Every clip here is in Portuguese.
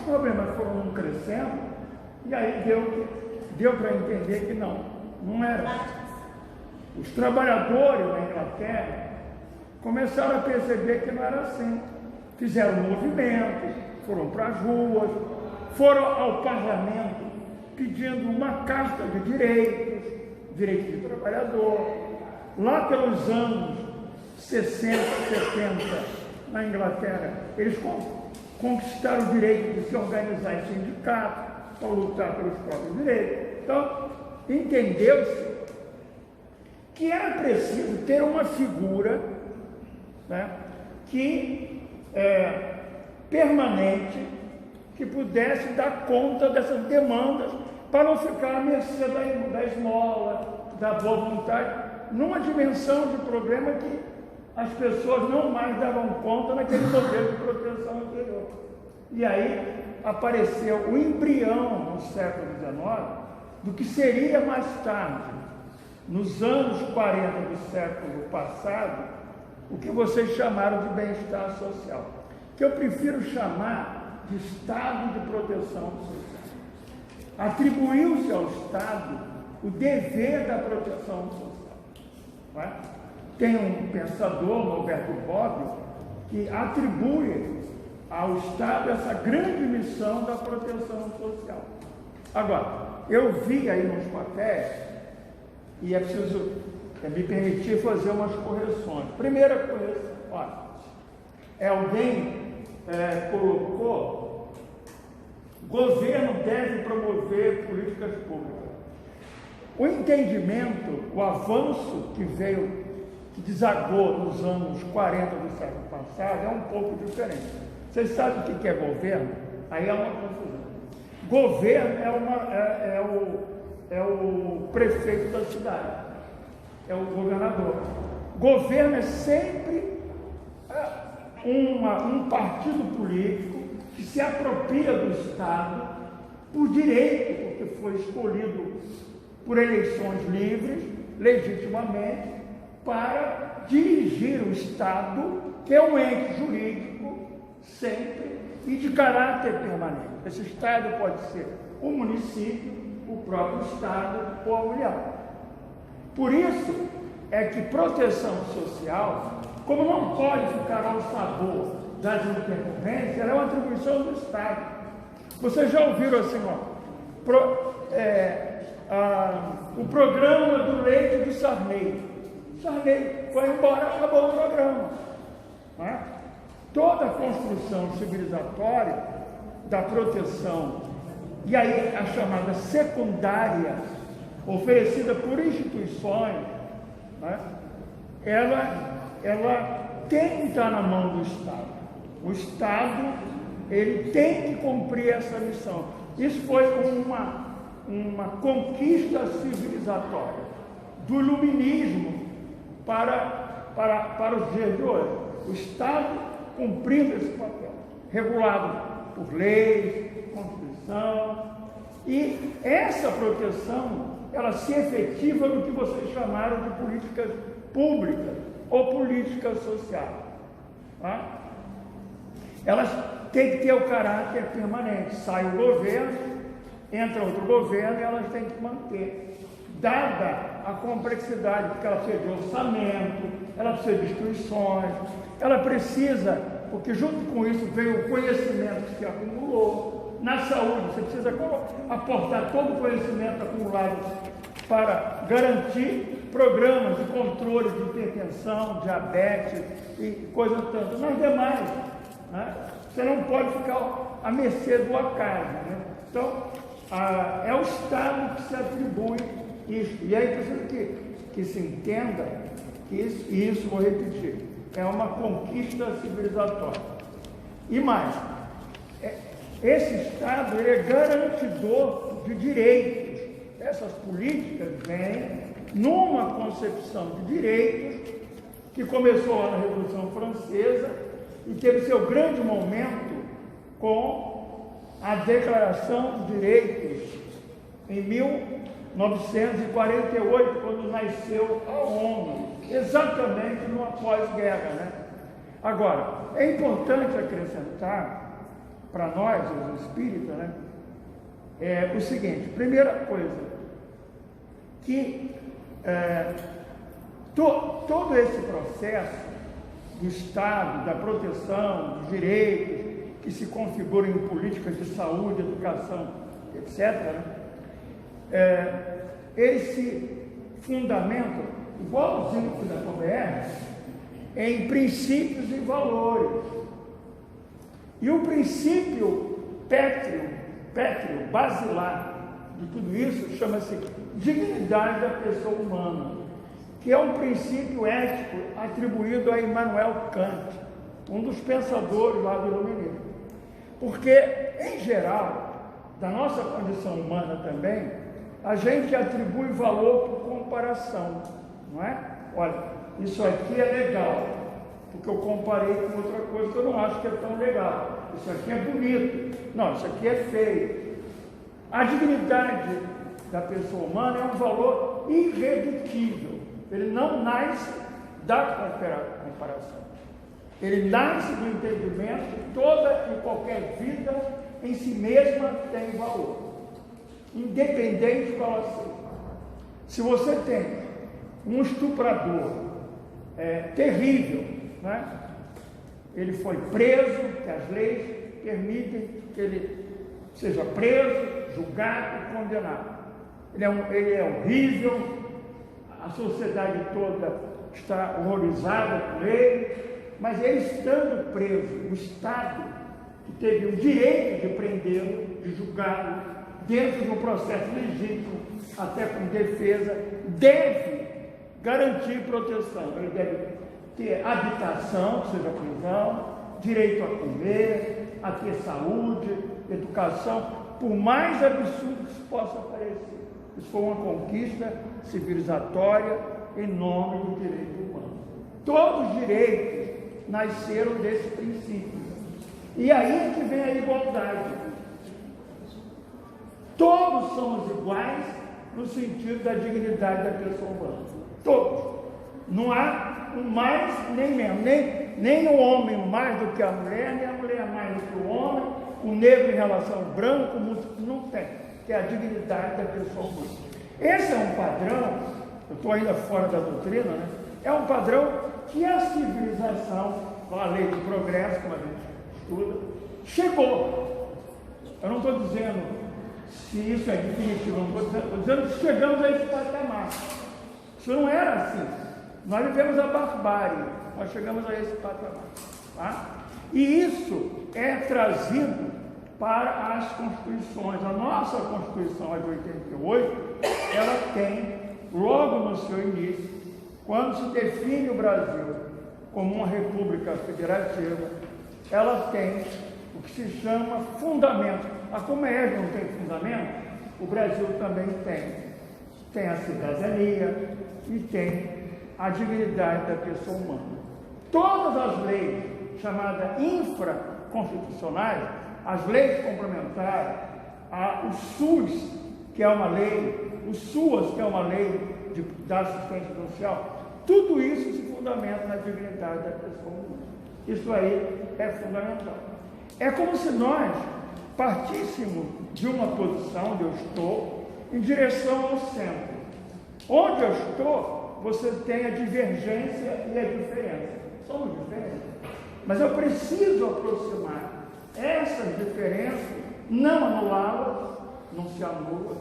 problemas foram crescendo, e aí deu para entender que não era. Os trabalhadores na Inglaterra começaram a perceber que não era assim. Fizeram movimentos, foram para as ruas, foram ao parlamento pedindo uma carta de direitos de trabalhador. Lá pelos anos 60, 70, na Inglaterra, eles conquistaram o direito de se organizar em sindicato para lutar pelos próprios direitos. Então, entendeu-se que era preciso ter uma figura, né, permanente, que pudesse dar conta dessas demandas para não ficar à mercê da esmola, da boa vontade, numa dimensão de problema que as pessoas não mais davam conta naquele modelo de proteção anterior. E aí apareceu o embrião no século XIX do que seria mais tarde, nos anos 40 do século passado, o que vocês chamaram de bem-estar social, que eu prefiro chamar de estado de proteção social. Atribuiu-se ao Estado o dever da proteção social. Não é? Tem um pensador, Roberto Bobbio, que atribui ao Estado essa grande missão da proteção social. Agora, eu vi aí nos papéis, e é preciso me permitir fazer umas correções. Primeira correção, olha, alguém colocou: o governo deve promover políticas públicas. O entendimento, o avanço que desagou nos anos 40 do século passado é um pouco diferente. Vocês sabem o que é governo? Aí é uma confusão. Governo é o prefeito da cidade, é o governador. Governo é sempre um partido político que se apropria do Estado por direito, porque foi escolhido por eleições livres, legitimamente, para dirigir o Estado, que é um ente jurídico sempre e de caráter permanente. Esse Estado pode ser o município, o próprio Estado ou a União. Por isso é que proteção social, como não pode ficar ao sabor das intercorrências, ela é uma atribuição do Estado. Vocês já ouviram assim, o programa do leite do Sarney. Sarney foi embora, acabou o programa. Não é? Toda a construção civilizatória da proteção, e aí a chamada secundária, oferecida por instituições, né, ela tem que estar na mão do Estado. O Estado, ele tem que cumprir essa missão. Isso foi uma conquista civilizatória do iluminismo para os dias de hoje. O Estado cumprindo esse papel, regulado por leis, Constituição, e essa proteção, ela se efetiva no que vocês chamaram de políticas públicas ou políticas sociais. Tá? Elas têm que ter o caráter permanente. Sai o governo, entra outro governo e elas têm que manter. Dada a complexidade, porque ela precisa de orçamento, ela precisa de instituições, ela precisa, porque junto com isso veio o conhecimento que se acumulou. Na saúde, você precisa aportar todo o conhecimento acumulado para garantir programas de controle de hipertensão, diabetes e coisas tantas. Nas demais, né, você não pode ficar à mercê do acaso. Né? Então, é o Estado que se atribui isso. E aí precisa que se entenda que isso, vou repetir, é uma conquista civilizatória. E mais, esse Estado ele é garantidor de direitos. Essas políticas vêm numa concepção de direitos que começou lá na Revolução Francesa e teve seu grande momento com a Declaração dos Direitos em 1948, quando nasceu a ONU, exatamente no pós-guerra, né? Agora, é importante acrescentar para nós, os espíritas, né, é o seguinte: primeira coisa, que todo esse processo do Estado, da proteção dos direitos, que se configuram em políticas de saúde, educação, etc., né, eles se fundamentam, igualzinho que da COBR, em princípios e valores. E o princípio pétreo, basilar de tudo isso, chama-se dignidade da pessoa humana, que é um princípio ético atribuído a Immanuel Kant, um dos pensadores lá do Iluminismo. Porque, em geral, da nossa condição humana também, a gente atribui valor por comparação, não é? Olha, isso aqui é legal, porque eu comparei com outra coisa que eu não acho que é tão legal. Isso aqui é bonito. Não, isso aqui é feio. A dignidade da pessoa humana é um valor irredutível. Ele não nasce da comparação. Ele nasce do entendimento que toda e qualquer vida em si mesma tem valor, independente de qual seja. Se você tem um estuprador terrível, né? Ele foi preso, que as leis permitem que ele seja preso, julgado e condenado. Ele é horrível, a sociedade toda está horrorizada com ele, mas ele estando preso, o Estado, que teve o direito de prendê-lo, de julgá-lo, dentro de um processo legítimo, até com defesa, deve garantir proteção. Ele deve ter habitação, seja prisão, direito a comer, a ter saúde, educação, por mais absurdo que isso possa parecer. Isso foi uma conquista civilizatória em nome do direito humano. Todos os direitos nasceram desse princípio. E aí que vem a igualdade. Todos somos iguais no sentido da dignidade da pessoa humana. Todos. Não há um mais nem menos. Nem o homem mais do que a mulher, nem a mulher mais do que o homem, o negro em relação ao branco, não tem. Que é a dignidade da pessoa humana. Esse é um padrão, eu estou ainda fora da doutrina, né? É um padrão que a civilização, com a lei do progresso, como a gente estuda, chegou. Eu não estou dizendo se isso é definitivo, não estou dizendo que chegamos a esse patamar. Isso não era assim. Nós vivemos a barbárie, nós chegamos a esse patamar. Tá? E isso é trazido para as constituições. A nossa Constituição, a de 88, ela tem, logo no seu início, quando se define o Brasil como uma república federativa, ela tem o que se chama fundamento. A Comerg não tem fundamento, o Brasil também tem. Tem a cidadania e tem a dignidade da pessoa humana. Todas as leis chamadas infraconstitucionais, as leis complementares, o SUS, que é uma lei, o SUAS, que é uma lei da assistência social, tudo isso se fundamenta na dignidade da pessoa humana. Isso aí é fundamental. É como se nós partíssemos de uma posição onde eu estou, em direção ao centro. Onde eu estou, você tem a divergência e a diferença. Somos diferentes. Mas eu preciso aproximar essas diferenças, não anulá-las, não se anula,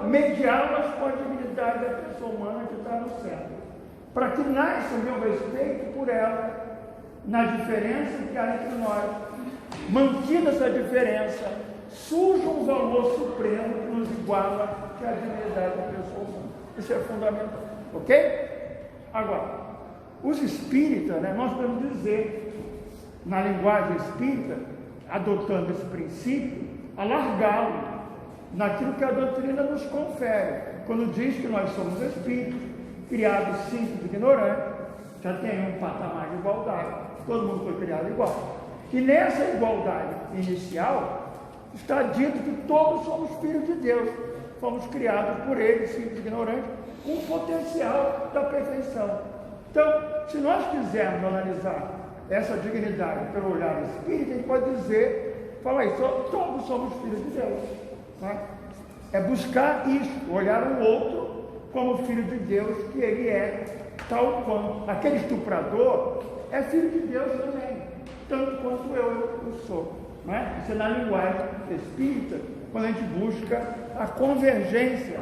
mediá-las com a dignidade da pessoa humana que está no centro, para que nasça o meu respeito por ela, na diferença que há entre nós. Mantida essa diferença, surge um valor supremo que nos iguala, que é a dignidade da pessoa humana. Isso é fundamental, ok? Agora, os espíritas, né, nós podemos dizer, na linguagem espírita, adotando esse princípio, alargá-lo naquilo que a doutrina nos confere, quando diz que nós somos espíritos, criados simples e ignorantes, já tem um patamar de igualdade, todo mundo foi criado igual. E nessa igualdade inicial, está dito que todos somos filhos de Deus, fomos criados por Ele, simples e ignorantes, com o potencial da perfeição. Então, se nós quisermos analisar essa dignidade pelo olhar espírita, ele pode dizer, fala aí, todos somos filhos de Deus. Né? É buscar isso, olhar o outro como filho de Deus, que ele é, tal quanto. Aquele estuprador é filho de Deus também, tanto quanto eu sou. Né? Isso é na linguagem espírita, quando a gente busca a convergência.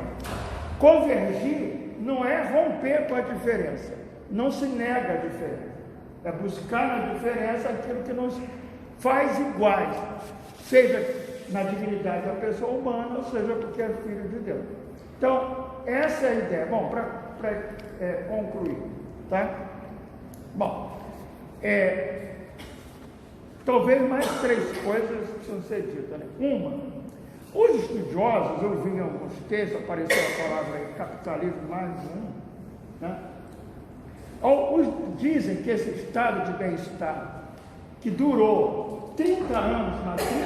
Convergir não é romper com a diferença, não se nega a diferença. É buscar na diferença aquilo que nos faz iguais, seja na dignidade da pessoa humana, ou seja porque é filho de Deus. Então, essa é a ideia. Bom, para concluir, tá? Bom, talvez mais 3 coisas precisam ser ditas. Né? Uma, os estudiosos, eu vi em alguns textos, apareceu a palavra aí, capitalismo mais um, né? Dizem que esse estado de bem-estar, que durou 30 anos,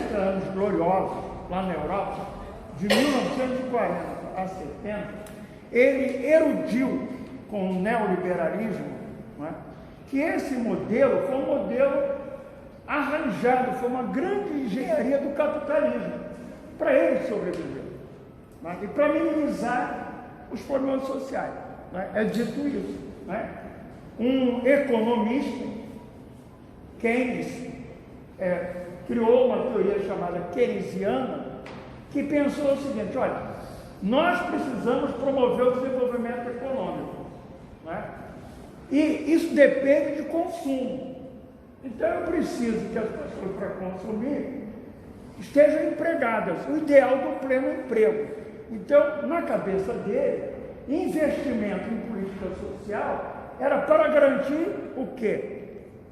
30 anos gloriosos, lá na Europa, de 1940 a 70, ele erudiu com o neoliberalismo, né, que esse modelo foi um modelo arranjado, foi uma grande engenharia do capitalismo, para ele sobreviver, né, e para minimizar os problemas sociais. Né, é dito isso. Né? Um economista, Keynes, criou uma teoria chamada keynesiana, que pensou o seguinte: olha, nós precisamos promover o desenvolvimento econômico, né? E isso depende de consumo. Então eu preciso que as pessoas, para consumir, estejam empregadas, o ideal do pleno emprego. Então, na cabeça dele, investimento em política social era para garantir o quê?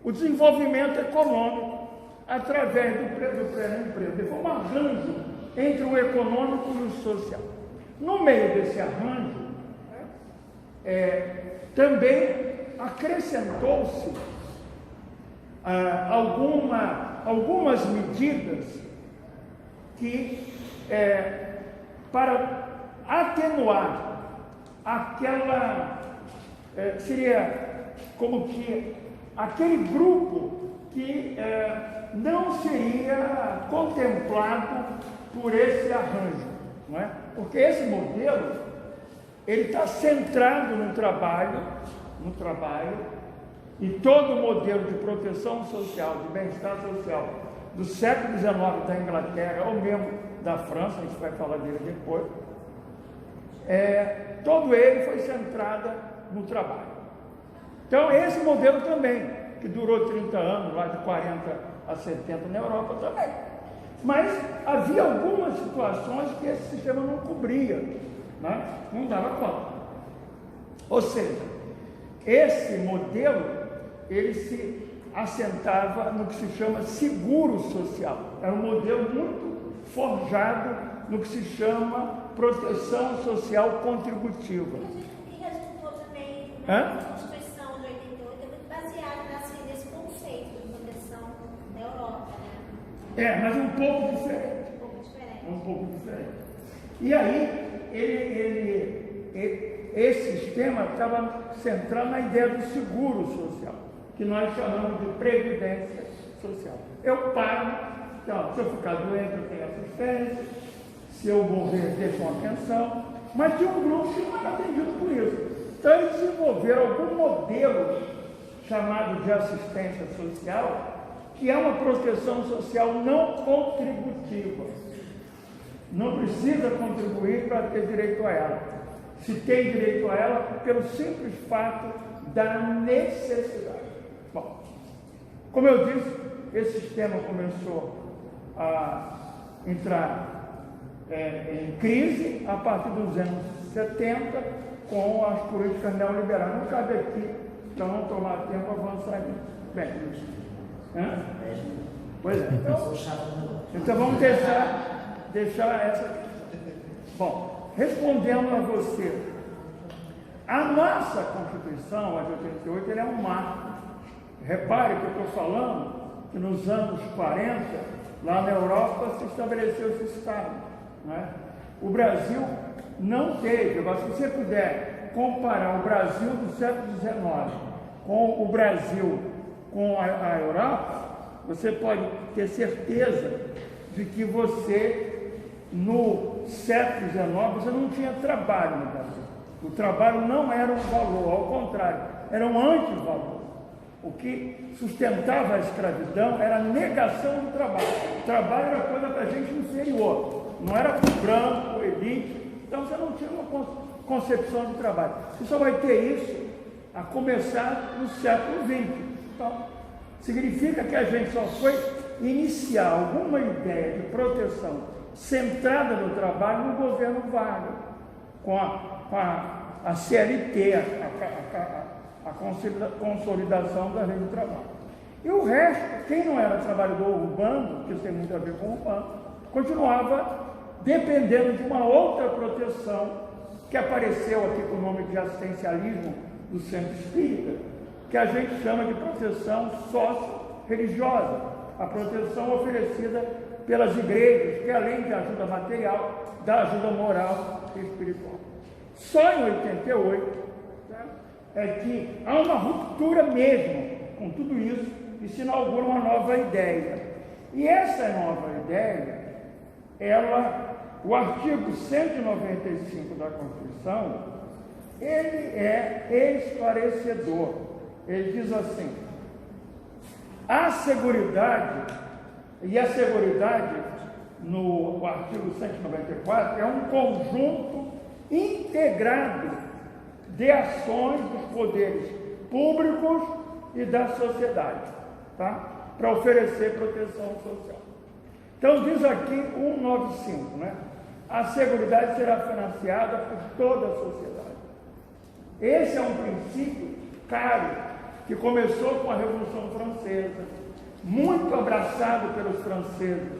O desenvolvimento econômico através do pleno emprego. Foi um arranjo entre o econômico e o social. No meio desse arranjo, também acrescentou-se algumas medidas que, para atenuar aquela, seria como que aquele grupo que não seria contemplado por esse arranjo, não é? Porque esse modelo, ele está centrado no trabalho, e todo o modelo de proteção social, de bem-estar social do século XIX da Inglaterra, ou mesmo da França, a gente vai falar dele depois, todo ele foi centrado no trabalho. Então, esse modelo também, que durou 30 anos, lá de 40 a 70 na Europa também. Mas havia algumas situações que esse sistema não cobria, né? Não dava conta. Ou seja, esse modelo, ele se assentava no que se chama seguro social. Era um modelo muito forjado no que se chama proteção social contributiva. E resultou também na Constituição de 88, muito baseada nesse conceito de proteção da Europa, né? Mas um pouco diferente. Um pouco diferente. E aí, esse sistema estava centrado na ideia do seguro social, que nós chamamos de previdência social. Eu pago, então, se eu ficar doente, eu tenho assistência, se eu morrer, deixo uma pensão, mas tinha um grupo que não era atendido por isso. Então, eles desenvolveram algum modelo chamado de assistência social, que é uma proteção social não contributiva. Não precisa contribuir para ter direito a ela. Se tem direito a ela pelo simples fato da necessidade. Bom, como eu disse, esse sistema começou a entrar em crise a partir dos anos 70 com as políticas neoliberais. Não cabe aqui, para não tomar tempo, avançar bem. Pois é. Então vamos deixar essa. Bom, respondendo a você, a nossa Constituição, a de 88, ela é um marco. Repare que eu estou falando que nos anos 40, lá na Europa, se estabeleceu esse Estado. Né? O Brasil não teve. Agora, se você puder comparar o Brasil do século XIX com o Brasil com a Europa, você pode ter certeza de que você, no século XIX, você não tinha trabalho no Brasil. O trabalho não era um valor, ao contrário, era um antivalor. O que sustentava a escravidão era a negação do trabalho. O trabalho era coisa para gente inferior, não era para o branco, elite. Então você não tinha uma concepção de trabalho. Você só vai ter isso a começar no século XX. Então, significa que a gente só foi iniciar alguma ideia de proteção centrada no trabalho no governo Vargas, com a CLT, a consolidação da lei do trabalho. E o resto, quem não era trabalhador urbano, que isso tem muito a ver com o urbano, continuava dependendo de uma outra proteção que apareceu aqui com o nome de assistencialismo do centro espírita, que a gente chama de proteção sócio-religiosa, a proteção oferecida pelas igrejas, que além de ajuda material, dá ajuda moral e espiritual. Só em 88, tá, é que há uma ruptura mesmo com tudo isso e se inaugura uma nova ideia. E essa nova ideia, o artigo 195 da Constituição, ele é esclarecedor. Ele diz assim: a seguridade, e a seguridade no artigo 194 é um conjunto integrado de ações dos poderes públicos e da sociedade, tá? Para oferecer proteção social. Então diz aqui 195, né? A seguridade será financiada por toda a sociedade. Esse é um princípio caro, que começou com a Revolução Francesa, muito abraçado pelos franceses